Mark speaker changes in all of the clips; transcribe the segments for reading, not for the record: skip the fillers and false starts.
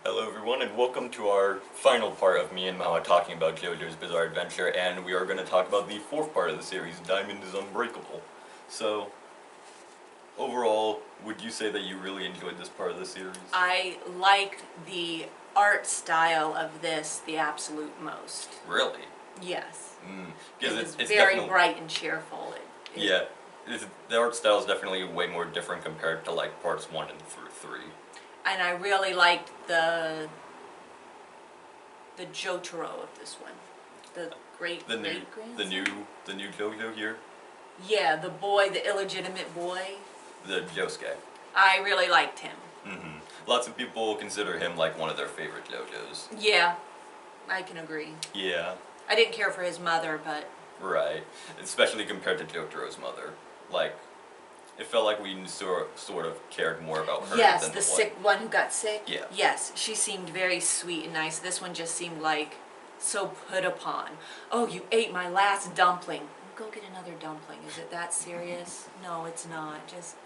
Speaker 1: Hello everyone, and welcome to our final part of me and Mama talking about JoJo's Bizarre Adventure, and we are going to talk about the fourth part of the series, Diamond is Unbreakable. So, overall, would you say that you really enjoyed this part of the series?
Speaker 2: I liked the art style of this the absolute most.
Speaker 1: Really?
Speaker 2: Yes.
Speaker 1: Because
Speaker 2: it's very bright and cheerful.
Speaker 1: The art style is definitely way more different compared to like parts 1 and through 3.
Speaker 2: And I really liked the JoJo of this one. The
Speaker 1: new JoJo here?
Speaker 2: Yeah, the boy, the illegitimate boy.
Speaker 1: The Josuke.
Speaker 2: I really liked him.
Speaker 1: Lots of people consider him like one of their favorite JoJos.
Speaker 2: Yeah, I can agree.
Speaker 1: Yeah.
Speaker 2: I didn't care for his mother, but...
Speaker 1: Right. Especially compared to Jotaro's mother. Like, it felt like we sort of cared more about her than
Speaker 2: the sick one who got sick?
Speaker 1: Yeah.
Speaker 2: Yes, she seemed very sweet and nice. This one just seemed like so put upon. Oh, you ate my last dumpling. Go get another dumpling. Is it that serious? No, it's not. Just...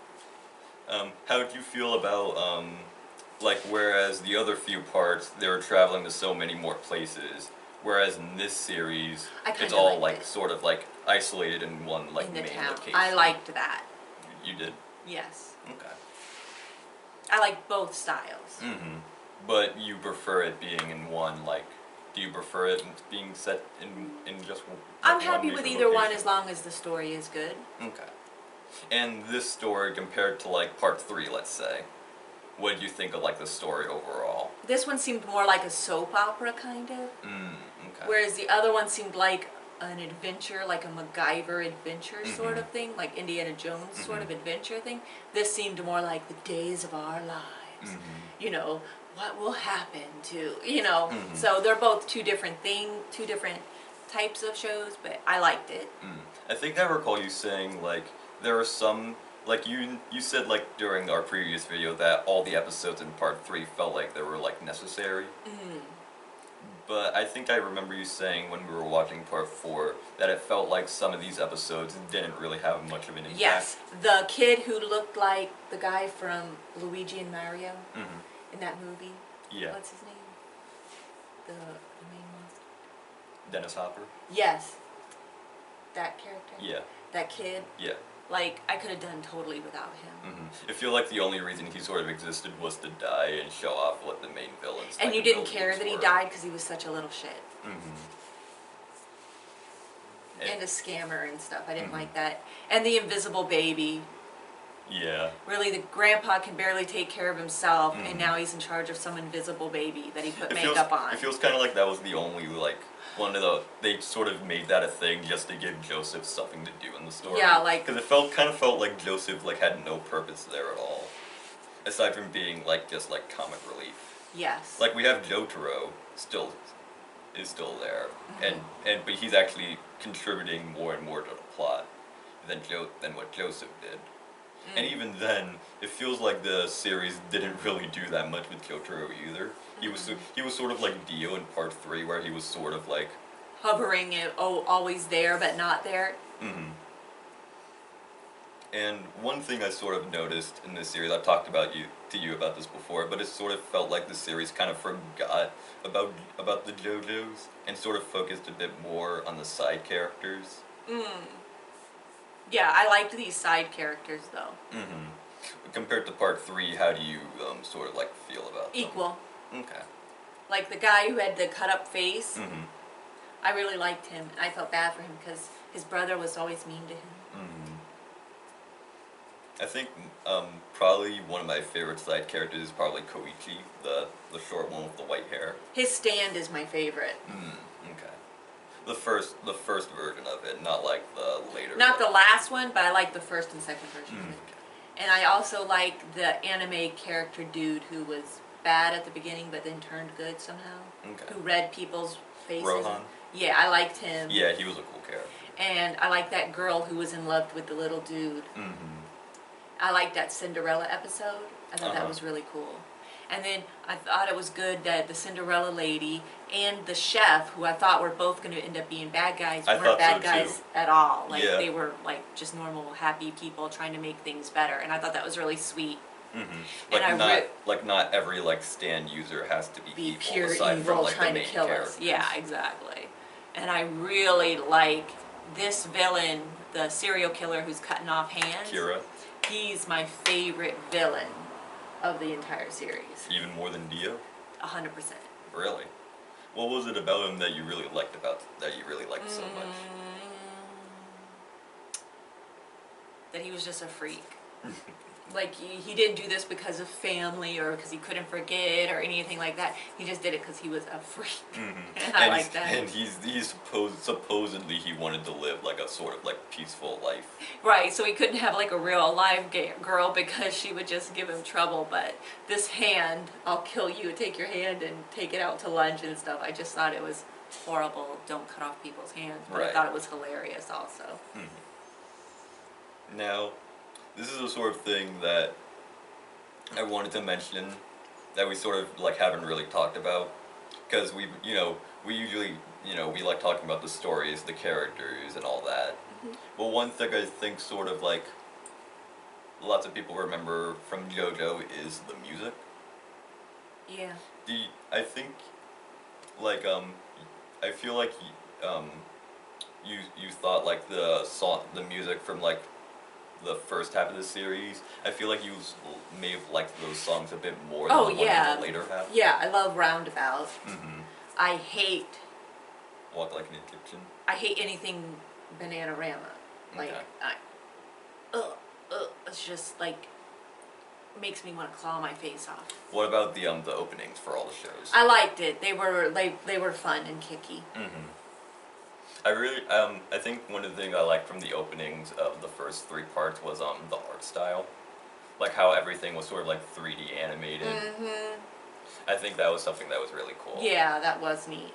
Speaker 1: how did you feel about, like, whereas the other few parts, they were traveling to so many more places, whereas in this series, it's all, like, sort of, like, isolated in one, like, main location.
Speaker 2: I liked that.
Speaker 1: You did?
Speaker 2: Yes.
Speaker 1: Okay.
Speaker 2: I like both styles.
Speaker 1: But you prefer it being in one, like, do you prefer it being set in just one?
Speaker 2: I'm happy with either one as long as the story is good.
Speaker 1: Okay. And this story compared to, like, part 3, let's say, what did you think of, like, the story overall?
Speaker 2: This one seemed more like a soap opera, kind of.
Speaker 1: Okay.
Speaker 2: Whereas the other one seemed like an adventure, like a MacGyver adventure sort of thing, like Indiana Jones sort of adventure thing. This seemed more like the days of our lives. You know, what will happen to, you know. So they're both two different types of shows, but I liked it.
Speaker 1: I think I recall you saying, like, there are some, like, you said, like, during our previous video that all the episodes in part 3 felt like they were, like, necessary. But I think I remember you saying when we were watching part 4 that it felt like some of these episodes didn't really have much of an impact.
Speaker 2: Yes, the kid who looked like the guy from Luigi and Mario in that movie.
Speaker 1: Yeah.
Speaker 2: What's his name? The main monster.
Speaker 1: Dennis Hopper?
Speaker 2: Yes. That character?
Speaker 1: Yeah.
Speaker 2: That kid?
Speaker 1: Yeah.
Speaker 2: Like, I could have done totally without him.
Speaker 1: I feel like the only reason he sort of existed was to die and show off what the main villains.
Speaker 2: And you didn't care that he died because he was such a little shit. And a scammer and stuff. I didn't like that. And the invisible baby.
Speaker 1: Yeah.
Speaker 2: Really, the grandpa can barely take care of himself, and now he's in charge of some invisible baby that he put makeup on.
Speaker 1: It feels kind of like that was the only, like, one of the, they sort of made that a thing just to give Joseph something to do in the story.
Speaker 2: Yeah, like...
Speaker 1: Because it kind of felt like Joseph, like, had no purpose there at all. Aside from being, like, just, like, comic relief.
Speaker 2: Yes.
Speaker 1: Like, we have Jotaro is still there, but he's actually contributing more and more to the plot than what Joseph did. And even then, it feels like the series didn't really do that much with Jotaro either. He was sort of like Dio in part 3, where he was sort of like
Speaker 2: hovering, always there but not there.
Speaker 1: And one thing I sort of noticed in this series, I've talked to you about this before, but it sort of felt like the series kind of forgot about the JoJos and sort of focused a bit more on the side characters.
Speaker 2: Yeah, I liked these side characters though.
Speaker 1: Compared to part 3, how do you sort of like feel about them?
Speaker 2: Equal.
Speaker 1: Okay.
Speaker 2: Like the guy who had the cut up face, I really liked him. I felt bad for him because his brother was always mean to him.
Speaker 1: I think probably one of my favorite side characters is probably Koichi, the short one with the white hair.
Speaker 2: His stand is my favorite.
Speaker 1: Okay. The first version of it, not like the later.
Speaker 2: Not the last one, but I like the first and second version of it. And I also like the anime character dude who was bad at the beginning but then turned good somehow.
Speaker 1: Okay.
Speaker 2: Who read people's faces.
Speaker 1: Rohan?
Speaker 2: Yeah, I liked him.
Speaker 1: Yeah, he was a cool character.
Speaker 2: And I like that girl who was in love with the little dude. I liked that Cinderella episode. I thought that was really cool. And then I thought it was good that the Cinderella lady and the chef, who I thought were both going to end up being bad guys, weren't bad guys at all. Like they were like just normal, happy people trying to make things better. And I thought that was really sweet.
Speaker 1: Like
Speaker 2: And
Speaker 1: not every like stand user has to be evil
Speaker 2: pure
Speaker 1: aside
Speaker 2: evil
Speaker 1: from like
Speaker 2: trying
Speaker 1: the
Speaker 2: to
Speaker 1: main
Speaker 2: kill
Speaker 1: characters.
Speaker 2: us. Yeah, exactly. And I really like this villain, the serial killer who's cutting off hands.
Speaker 1: Kira,
Speaker 2: He's my favorite villain of the entire series.
Speaker 1: even more than Dio.
Speaker 2: 100%.
Speaker 1: Really? What was it about him that you really liked so much?
Speaker 2: That he was just a freak. Like, he didn't do this because of family or because he couldn't forget or anything like that. He just did it because he was a freak. And I like that.
Speaker 1: And supposedly he wanted to live like a sort of like peaceful life.
Speaker 2: Right, so he couldn't have like a real live girl because she would just give him trouble. But this hand, I'll kill you, take your hand and take it out to lunch and stuff. I just thought it was horrible. Don't cut off people's hands. But I thought it was hilarious also.
Speaker 1: Now, this is the sort of thing that I wanted to mention that we sort of like haven't really talked about, because we usually we like talking about the stories, the characters, and all that. But one thing I think sort of like lots of people remember from JoJo is the music.
Speaker 2: Yeah.
Speaker 1: I think like I feel like you thought like the music from like the first half of the series, I feel like you may have liked those songs a bit more than the one in the later half.
Speaker 2: Yeah, I love Roundabout. I hate
Speaker 1: Walk Like an Egyptian.
Speaker 2: I hate anything Bananarama. Like, it's just like makes me want to claw my face off.
Speaker 1: What about the openings for all the shows?
Speaker 2: I liked it. They were fun and kicky.
Speaker 1: I think one of the things I liked from the openings of the first 3 parts was the art style, like how everything was sort of like 3D animated. I think that was something that was really cool.
Speaker 2: Yeah, that was neat.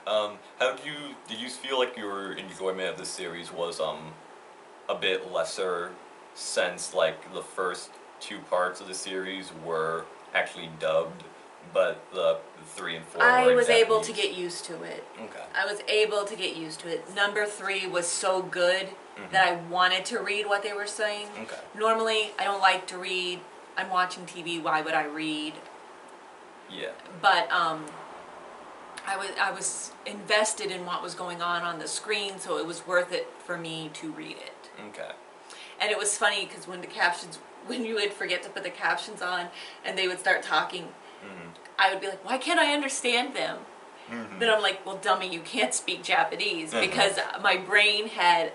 Speaker 1: Did you feel like your enjoyment of the series was a bit lesser since like the first 2 parts of the series were actually dubbed, but the 3 and 4
Speaker 2: I
Speaker 1: were
Speaker 2: was
Speaker 1: Japanese?
Speaker 2: able to get used to it.
Speaker 1: Okay.
Speaker 2: I was able to get used to it. Number 3 was so good that I wanted to read what they were saying.
Speaker 1: Okay.
Speaker 2: Normally, I don't like to read. I'm watching TV. Why would I read?
Speaker 1: Yeah.
Speaker 2: But I was invested in what was going on the screen, so it was worth it for me to read it.
Speaker 1: Okay.
Speaker 2: And it was funny because when you would forget to put the captions on, and they would start talking, I would be like, why can't I understand them? Then I'm like, well, dummy, you can't speak Japanese, because my brain had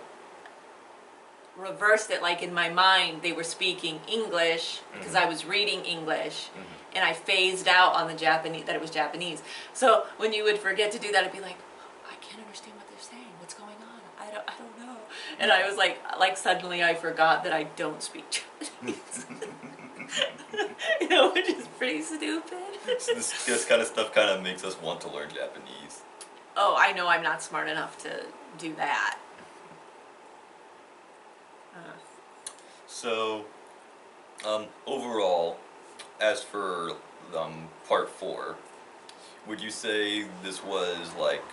Speaker 2: reversed it. Like in my mind, they were speaking English because I was reading English, and I phased out on the Japanese, that it was Japanese. So when you would forget to do that, I'd be like, I can't understand what they're saying. What's going on? I don't know. And I was like suddenly I forgot that I don't speak Japanese. Which is pretty stupid.
Speaker 1: This kind of stuff kind of makes us want to learn Japanese.
Speaker 2: Oh, I know I'm not smart enough to do that.
Speaker 1: So, overall, as for part 4, would you say this was like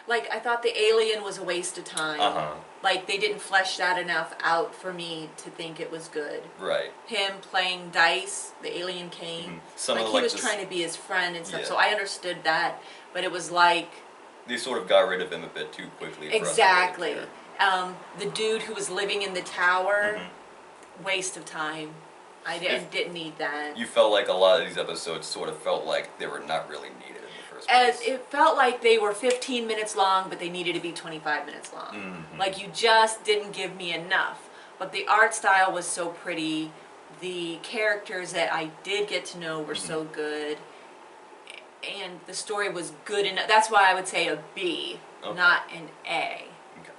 Speaker 2: Like, I thought the alien was a waste of time. Like, they didn't flesh that enough out for me to think it was good.
Speaker 1: Right.
Speaker 2: Him playing dice, the alien came. He was trying to be his friend and stuff, so I understood that. But it was like...
Speaker 1: They sort of got rid of him a bit too quickly.
Speaker 2: Exactly. The dude who was living in the tower, waste of time. I didn't need that.
Speaker 1: You felt like a lot of these episodes sort of felt like they were not really needed in the first place.
Speaker 2: It felt like they were 15 minutes long, but they needed to be 25 minutes long. Like, you just didn't give me enough. But the art style was so pretty. The characters that I did get to know were so good. And the story was good enough. That's why I would say a B, not an A.
Speaker 1: Okay.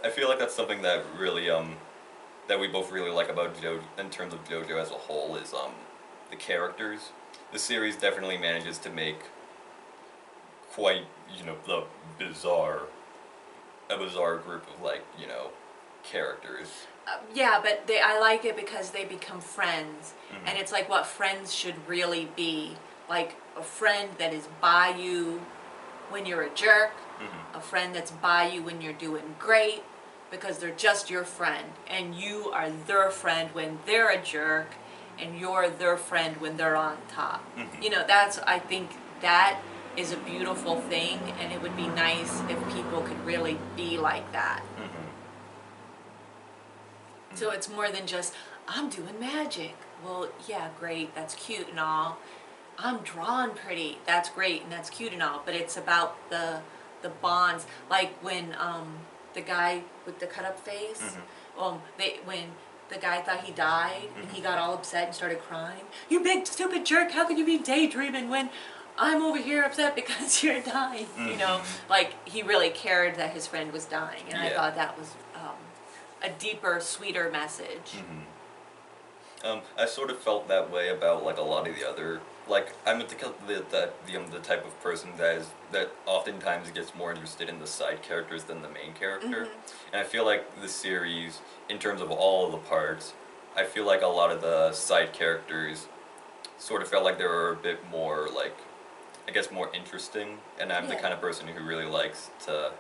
Speaker 1: I feel like that's something that really, that we both really like about JoJo, in terms of JoJo as a whole, is the characters. The series definitely manages to make quite, a bizarre group of, like, characters.
Speaker 2: Yeah, but I like it because they become friends. And it's like what friends should really be. like a friend that is by you when you're a jerk, a friend that's by you when you're doing great, because they're just your friend, and you are their friend when they're a jerk, and you're their friend when they're on top. You know, I think that is a beautiful thing, and it would be nice if people could really be like that. So it's more than just, I'm doing magic. Well, yeah, great, that's cute and all. I'm drawing pretty, that's great and that's cute and all, but it's about the bonds. Like when the guy with the cut up face, when the guy thought he died and he got all upset and started crying. You big stupid jerk, how could you be daydreaming when I'm over here upset because you're dying? You know, like he really cared that his friend was dying, and I thought that was a deeper, sweeter message.
Speaker 1: I sort of felt that way about like a lot of the other, like I'm the type of person that oftentimes gets more interested in the side characters than the main character, and I feel like the series, in terms of all of the parts, I feel like a lot of the side characters sort of felt like they were a bit more like, I guess, more interesting, and I'm the kind of person who really likes to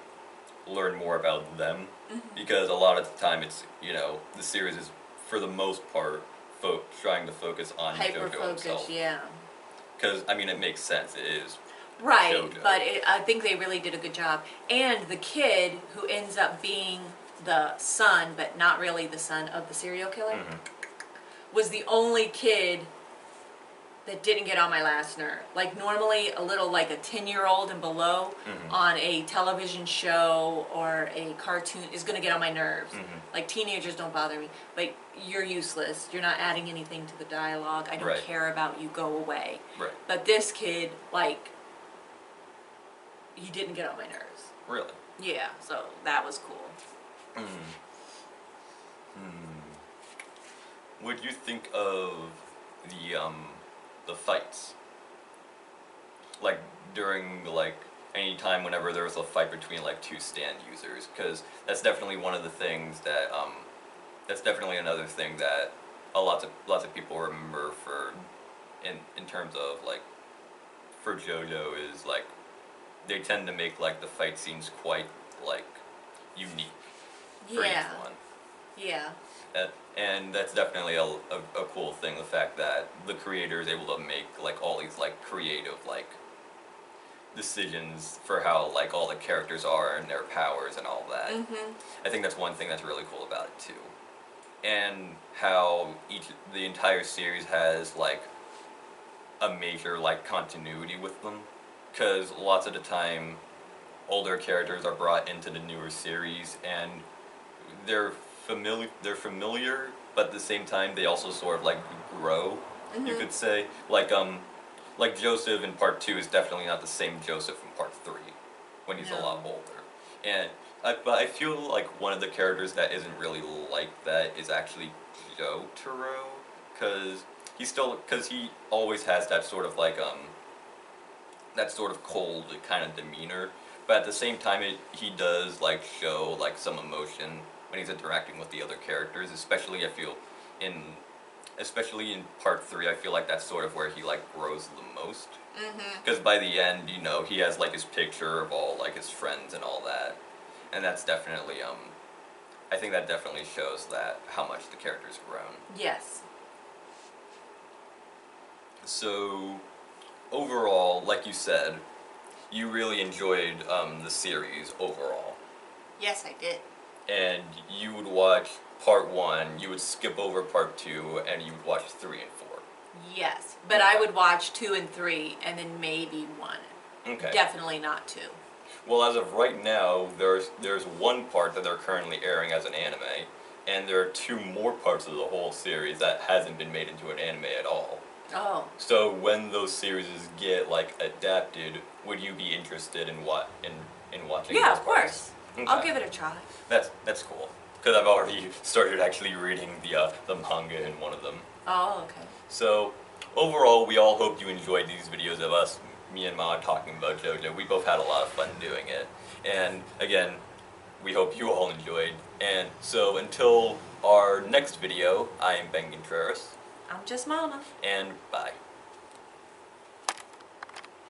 Speaker 1: learn more about them, because a lot of the time it's, you know, the series is for the most part trying to focus on JoJo himself.
Speaker 2: Yeah.
Speaker 1: Because, I mean, it makes sense, it is
Speaker 2: Right,
Speaker 1: JoJo.
Speaker 2: but I think they really did a good job. And the kid who ends up being the son, but not really the son of the serial killer, was the only kid that didn't get on my last nerve. Like normally a little, like a 10-year-old and below on a television show or a cartoon is going to get on my nerves. Like teenagers don't bother me. Like, you're useless. You're not adding anything to the dialogue. I don't care about you. Go away. But this kid, like, he didn't get on my nerves.
Speaker 1: Really?
Speaker 2: Yeah, so that was cool.
Speaker 1: What do you think of the fights? Like, during, like, any time whenever there was a fight between, like, two stand users, because that's definitely one of the things that, that's definitely another thing that lots of people remember for, in terms of, like, for JoJo is, like, they tend to make, like, the fight scenes quite, like, unique for each one.
Speaker 2: Yeah.
Speaker 1: And that's definitely a cool thing, the fact that the creator is able to make, like, all these, like, creative, like, decisions for how, like, all the characters are and their powers and all that. I think that's one thing that's really cool about it, too. And how the entire series has, like, a major, like, continuity with them. Because lots of the time, older characters are brought into the newer series, and they're familiar, but at the same time they also sort of like grow, you could say. Like Joseph in part 2 is definitely not the same Joseph in part 3, when he's a lot older. And but I feel like one of the characters that isn't really like that is actually Jotaro, because he always has that sort of like that sort of cold kind of demeanor, but at the same time he does like show like some emotion when he's interacting with the other characters, especially in part 3, I feel like that's sort of where he like grows the most. Because by the end, you know, he has like his picture of all like his friends and all that, and that's definitely I think that definitely shows that how much the character's grown.
Speaker 2: Yes.
Speaker 1: So overall, like you said, you really enjoyed the series overall.
Speaker 2: Yes, I did.
Speaker 1: And you would watch part 1, you would skip over part 2, and you would watch 3 and 4.
Speaker 2: Yes, but I would watch 2 and 3, and then maybe 1.
Speaker 1: Okay.
Speaker 2: Definitely not 2.
Speaker 1: Well, as of right now, there's one part that they're currently airing as an anime, and there are 2 more parts of the whole series that hasn't been made into an anime at all.
Speaker 2: Oh.
Speaker 1: So when those series get like adapted, would you be interested in watching?
Speaker 2: Yeah,
Speaker 1: those
Speaker 2: of
Speaker 1: parts?
Speaker 2: course.
Speaker 1: Okay.
Speaker 2: I'll give it a try.
Speaker 1: That's cool, because I've already started actually reading the manga in one of them.
Speaker 2: Oh, okay.
Speaker 1: So overall, we all hope you enjoyed these videos of us, me and Ma, talking about JoJo. We both had a lot of fun doing it, and again, we hope you all enjoyed. And so until our next video, I am Ben Contreras.
Speaker 2: I'm just Mama.
Speaker 1: And bye.